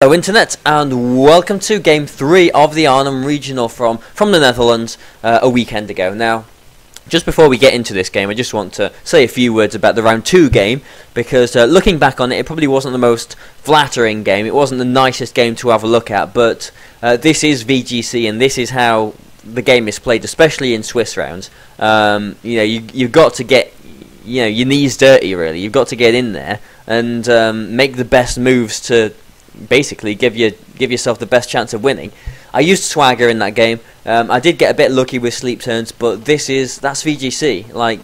Hello Internet, and welcome to Game 3 of the Arnhem Regional from the Netherlands a weekend ago. Now, just before we get into this game, I just want to say a few words about the Round 2 game, because looking back on it, it probably wasn't the most flattering game, it wasn't the nicest game to have a look at, but this is VGC, and this is how the game is played, especially in Swiss rounds. You've got to get your knees dirty, really. You've got to get in there and make the best moves to basically give yourself the best chance of winning. I used Swagger in that game. I did get a bit lucky with sleep turns, but that's VGC. Like,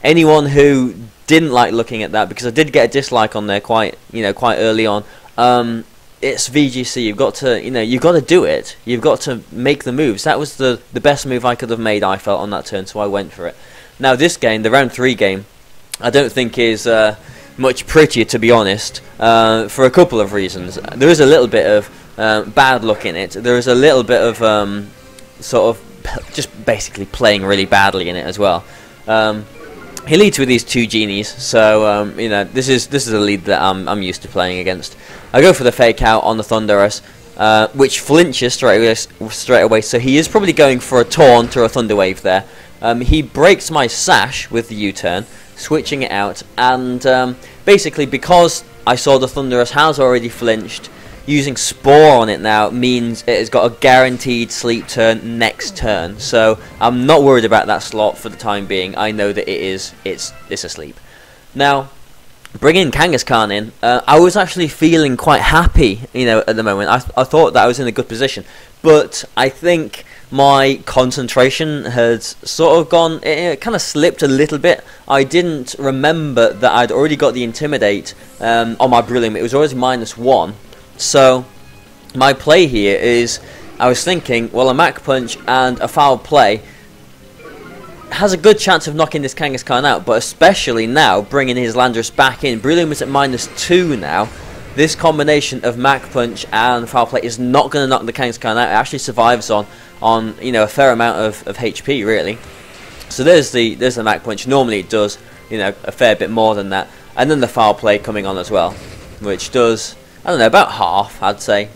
anyone who didn't like looking at that, because I did get a dislike on there quite early on. It's VGC. You've got to do it. You've got to make the moves. That was the best move I could have made, I felt, on that turn, so I went for it. Now this game, the Round 3 game, I don't think is much prettier, to be honest, for a couple of reasons. There is a little bit of bad luck in it. There is a little bit of sort of just basically playing really badly in it as well. He leads with these two genies, so this is a lead that I'm used to playing against. I go for the fake out on the Thunderous, which flinches straight away. So he is probably going for a taunt or a Thunder Wave there. He breaks my sash with the U-turn, switching it out, and basically because I saw the Thunderous has already flinched, using Spore on it now means it has got a guaranteed sleep turn next turn, so I'm not worried about that slot for the time being. I know that it's asleep. Now, bringing Kangaskhan in, I was actually feeling quite happy, at the moment. I thought that I was in a good position, but I think my concentration had sort of gone, it kind of slipped a little bit. I didn't remember that I'd already got the Intimidate on my Brilliant. It was always -1. So my play here is, I was thinking, well, a Mach Punch and a foul play has a good chance of knocking this Kangaskhan out, but especially now, bringing his Landorus back in. Brilliant was at -2 now. This combination of Mach Punch and foul play is not going to knock the Kangaskhan out. It actually survives on a fair amount of HP, really. So there's the Mach Punch. Normally it does a fair bit more than that, and then the foul play coming on as well, which does, I don't know, about half, I'd say.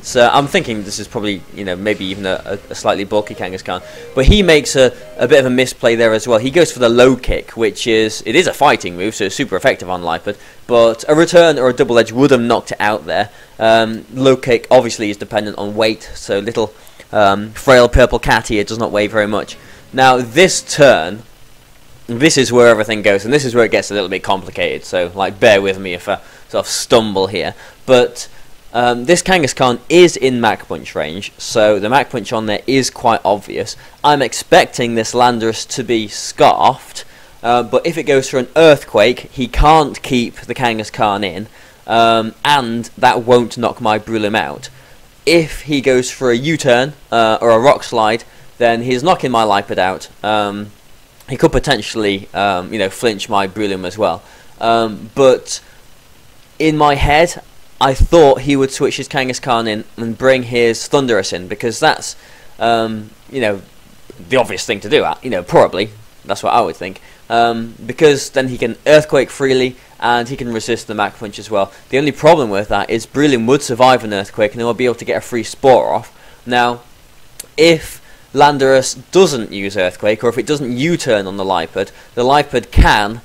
So I'm thinking this is probably maybe even a slightly bulky Kangaskhan, but he makes a bit of a misplay there as well. He goes for the low kick, which is a fighting move, so it's super effective on Lipard, but a return or a double edge would have knocked it out there. Low kick obviously is dependent on weight, so little frail purple cat here does not weigh very much. Now this turn, this is where everything goes, and this is where it gets a little bit complicated, so bear with me if I sort of stumble here. But this Kangaskhan is in Mach Punch range, so the Mach Punch on there is quite obvious. I'm expecting this Landorus to be scarfed, but if it goes for an Earthquake, he can't keep the Kangaskhan in, and that won't knock my Brulim out. If he goes for a U-turn or a Rock Slide, then he's knocking my Lipard out. He could potentially, flinch my Brulim as well. But in my head, I thought he would switch his Kangaskhan in and bring his Thunderous in, because that's, the obvious thing to do. Probably that's what I would think, because then he can Earthquake freely and he can resist the Mach Punch as well. The only problem with that is Brilliant would survive an Earthquake and he'll be able to get a free Spore off. Now, if Landorus doesn't use Earthquake, or if it doesn't U-turn on the Lipard can,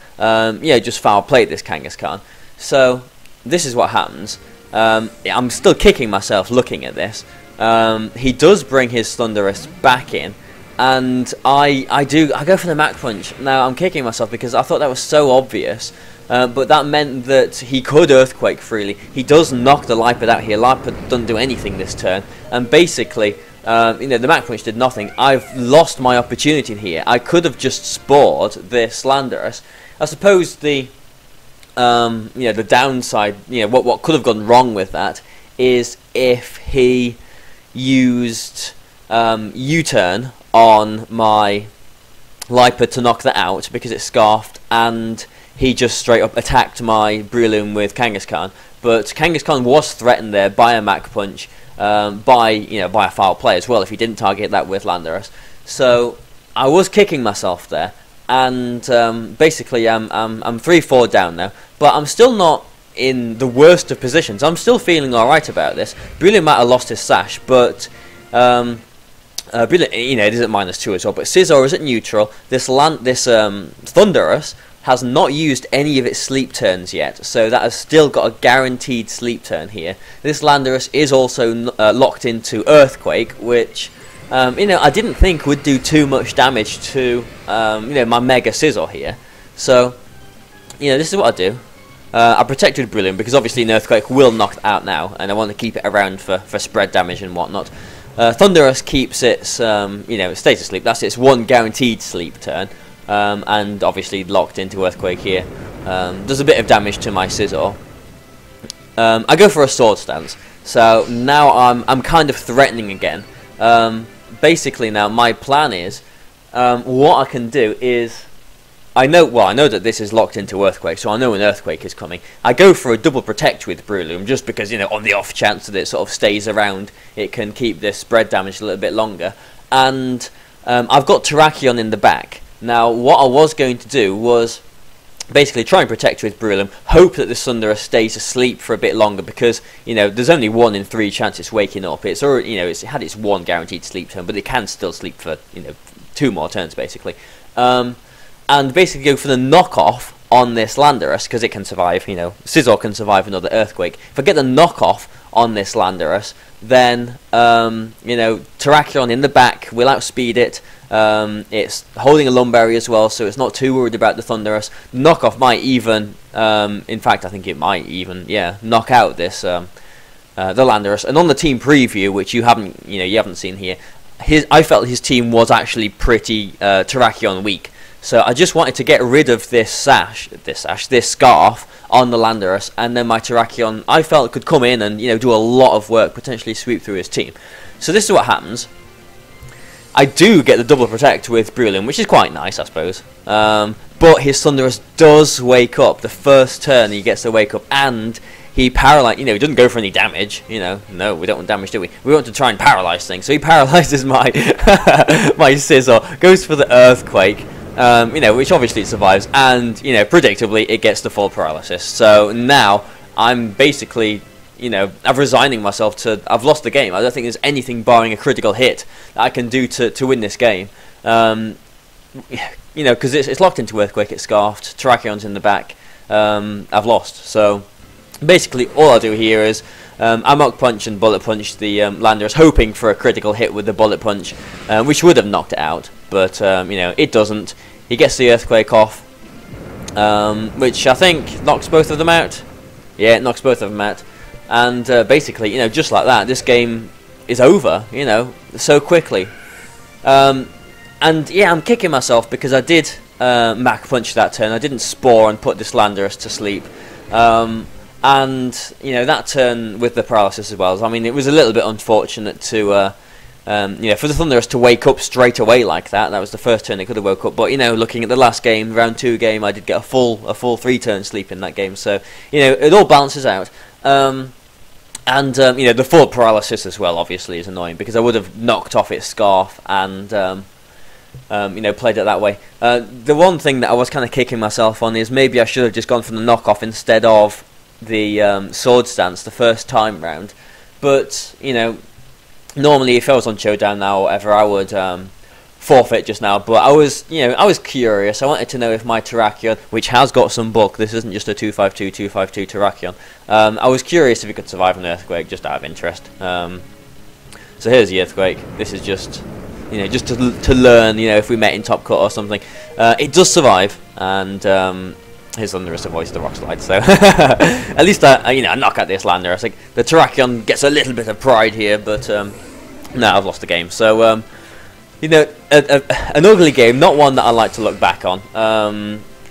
just foul play this Kangaskhan. So this is what happens. I'm still kicking myself looking at this. He does bring his Thunderous back in, and I go for the Mach Punch. Now I'm kicking myself because I thought that was so obvious, but that meant that he could Earthquake freely. He does knock the Lipard out here. Lipard doesn't do anything this turn, and basically, the Mach Punch did nothing. I've lost my opportunity here. I could have just spored this Landorus. I suppose the downside, what could have gone wrong with that is if he used U-turn on my Lipard to knock that out, because it's scarfed, and he just straight up attacked my Breloom with Kangaskhan. But Kangaskhan was threatened there by a Mach Punch, by a foul play as well, if he didn't target that with Landorus. So I was kicking myself there, and basically I'm 3-4 down now, but I'm still not in the worst of positions. I'm still feeling alright about this. Brilliant might have lost his sash, but Brilliant, you know, it is at -2 as well. But Scizor is at neutral. This Thunderous has not used any of its sleep turns yet, so that has still got a guaranteed sleep turn here. This Landorus is also locked into Earthquake, which you know, I didn't think would do too much damage to you know, my Mega Scizor here. So you know, this is what I do. I protected Brilliant because obviously an Earthquake will knock it out now, and I want to keep it around for spread damage and whatnot. Thunderous keeps its, you know, it stays asleep. That's its one guaranteed sleep turn, and obviously locked into Earthquake here. Does a bit of damage to my Scizor. I go for a Sword Stance, so now I'm kind of threatening again. Basically now my plan is, what I can do is, I know that this is locked into Earthquake, so I know an Earthquake is coming. I go for a double protect with Breloom, just because, you know, on the off chance that it sort of stays around, it can keep this spread damage a little bit longer. And I've got Terrakion in the back. Now, what I was going to do was basically try and protect with Breloom, hope that the Thunderous stays asleep for a bit longer, because, you know, there's only 1 in 3 chance it's waking up. It's already, you know, it's had its 1 guaranteed sleep turn, but it can still sleep for, you know, 2 more turns basically. And basically go for the knockoff on this Landorus, because it can survive, you know, Scizor can survive another Earthquake. If I get the knockoff on this Landorus, then, you know, Terrakion in the back will outspeed it. It's holding a Lumberry as well, so it's not too worried about the Thunderous. Knockoff might even, in fact, I think it might even, yeah, knock out this, the Landorus. And on the team preview, which you haven't seen here, I felt his team was actually pretty Terrakion weak. So I just wanted to get rid of this scarf on the Landorus, and then my Terrakion, I felt, could come in and, you know, do a lot of work, potentially sweep through his team. So this is what happens. I do get the double protect with Breloom, which is quite nice, I suppose. But his Thunderous does wake up. The first turn he gets to wake up, and he paralyzes. You know, he doesn't go for any damage. You know, no, we don't want damage, do we? We want to try and paralyze things. So he paralyzes my my Scizor, goes for the Earthquake. You know, which obviously it survives, and, you know, predictably it gets the full paralysis. So now I'm basically, you know, I'm resigning myself to, I've lost the game. I don't think there's anything barring a critical hit that I can do to win this game. You know, because it's locked into Earthquake, it's scarfed, Terrakion's in the back, I've lost. So basically all I do here is I Mach Punch and Bullet Punch the Landorus, hoping for a critical hit with the Bullet Punch, which would have knocked it out, but you know, it doesn't. He gets the Earthquake off, which I think knocks both of them out. Yeah, it knocks both of them out, and basically, you know, just like that, this game is over. You know, so quickly. And yeah, I'm kicking myself because I did Mach Punch that turn. I didn't Spore and put this Landorus to sleep. And, you know, that turn with the paralysis as well, I mean, it was a little bit unfortunate to, you know, for the Thunderous to wake up straight away like that. That was the first turn it could have woke up. But, you know, looking at the last game, round 2 game, I did get a full 3-turn sleep in that game. So, you know, it all balances out. And, you know, the full paralysis as well, obviously, is annoying, because I would have knocked off its scarf and, you know, played it that way. The one thing that I was kind of kicking myself on is maybe I should have just gone for the knockoff instead of the Sword Stance the first time round. But, you know, normally if I was on Showdown now or whatever, I would forfeit just now. But I was, you know, I was curious. I wanted to know if my Terrakion, which has got some bulk, this isn't just a 252 Terrakion, I was curious if it could survive an Earthquake, just out of interest. So here's the Earthquake. This is just, you know, just to learn, you know, if we met in Top Cut or something. It does survive, and his Thunderous avoids the Rock Slide, so at least you know, I knock out this Landorus. I think the Terrakion gets a little bit of pride here, but no, I've lost the game. So you know, an ugly game, not one that I like to look back on.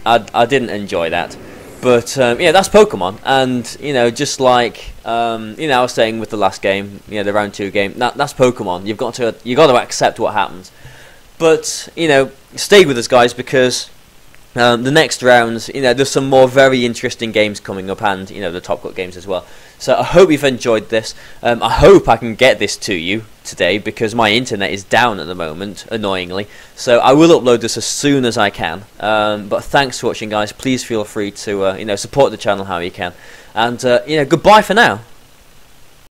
I didn't enjoy that, but yeah, that's Pokemon, and you know, just like you know, I was saying with the last game, you know, the round 2 game, that's Pokemon. You've got to accept what happens, but you know, stay with us, guys, because the next rounds, you know, there's some more very interesting games coming up, and, you know, the Top Cut games as well. So I hope you've enjoyed this. I hope I can get this to you today, because my internet is down at the moment, annoyingly. So I will upload this as soon as I can. But thanks for watching, guys. Please feel free to, you know, support the channel how you can. And goodbye for now.